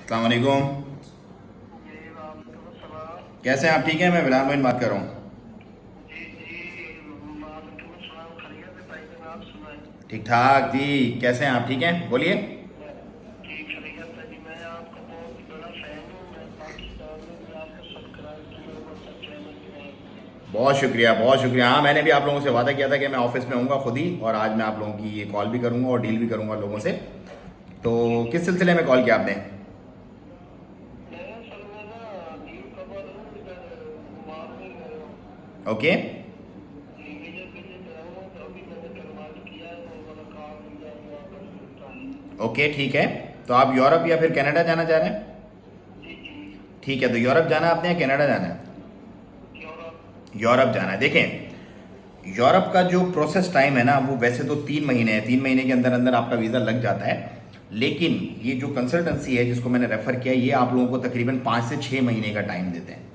अस्सलाम वालेकुम। कैसे हैं आप? ठीक है, मैं बिलाल मोइन बात कर रहा हूँ। ठीक ठाक जी। कैसे हैं आप? ठीक हैं, बोलिए। बहुत शुक्रिया, बहुत शुक्रिया। हाँ, मैंने भी आप लोगों से वादा किया था कि मैं ऑफिस में हूँगा खुद ही, और आज मैं आप लोगों की ये कॉल भी करूँगा और डील भी करूँगा लोगों से। तो किस सिलसिले में कॉल किया आपने? ओके। ओके, ठीक है। तो आप यूरोप या फिर कनाडा जाना चाह रहे हैं? ठीक है, तो यूरोप जाना है आपने या कनाडा जाना है? यूरोप जाना है। देखें, यूरोप का जो प्रोसेस टाइम है ना, वो वैसे तो 3 महीने है। 3 महीने के अंदर अंदर आपका वीज़ा लग जाता है। लेकिन ये जो कंसल्टेंसी है जिसको मैंने रेफ़र किया, ये आप लोगों को तकरीबन 5 से 6 महीने का टाइम देते हैं।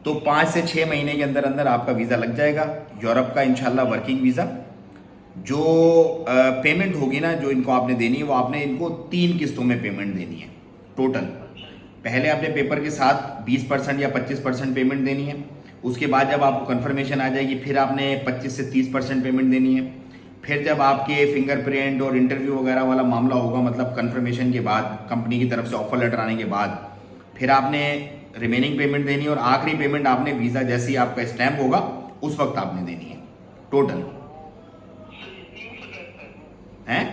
तो 5 से 6 महीने के अंदर अंदर आपका वीज़ा लग जाएगा यूरोप का, इंशाल्लाह वर्किंग वीज़ा। जो पेमेंट होगी ना, जो इनको आपने देनी है, वो आपने इनको 3 किस्तों में पेमेंट देनी है टोटल। पहले आपने पेपर के साथ 20% या 25% पेमेंट देनी है। उसके बाद जब आपको कंफर्मेशन आ जाएगी, फिर आपने 25 से 30% पेमेंट देनी है। फिर जब आपके फिंगरप्रिंट और इंटरव्यू वगैरह वाला मामला होगा, मतलब कंफर्मेशन के बाद, कंपनी की तरफ से ऑफर लेटर आने के बाद, फिर आपने रिमेनिंग पेमेंट देनी है। और आखिरी पेमेंट आपने वीज़ा जैसे ही आपका स्टैंप होगा उस वक्त आपने देनी है टोटल। हैं?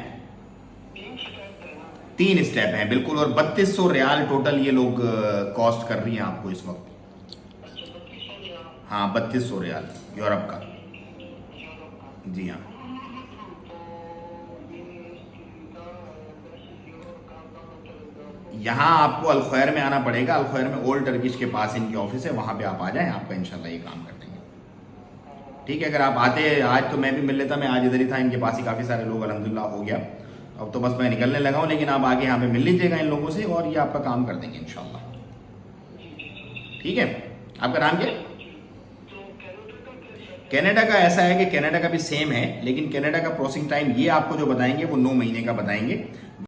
3 स्टेप हैं बिल्कुल, और 3200 रियाल टोटल ये लोग कॉस्ट कर रही हैं आपको इस वक्त। हाँ, 3200 रियाल यूरोप का। जी हाँ। यहाँ आपको अलखैर में आना पड़ेगा। अलखैर में ओल्ड टर्किश के पास इनकी ऑफिस है, वहाँ पे आप आ जाएं, आपका इंशाल्लाह ये काम कर देंगे। ठीक है, अगर आप आते, आज तो मैं भी मिल लेता, मैं आज इधर ही था, इनके पास ही काफ़ी सारे लोग अल्हम्दुलिल्लाह हो गया। अब तो बस मैं निकलने लगा हूँ, लेकिन आप आगे यहाँ पे मिल लीजिएगा इन लोगों से और ये आपका काम कर देंगे इंशाल्लाह। ठीक है। आपका नाम क्या है? कनाडा का ऐसा है कि कनाडा का भी सेम है, लेकिन कनाडा का प्रोसेसिंग टाइम ये आपको जो बताएंगे वो 9 महीने का बताएंगे।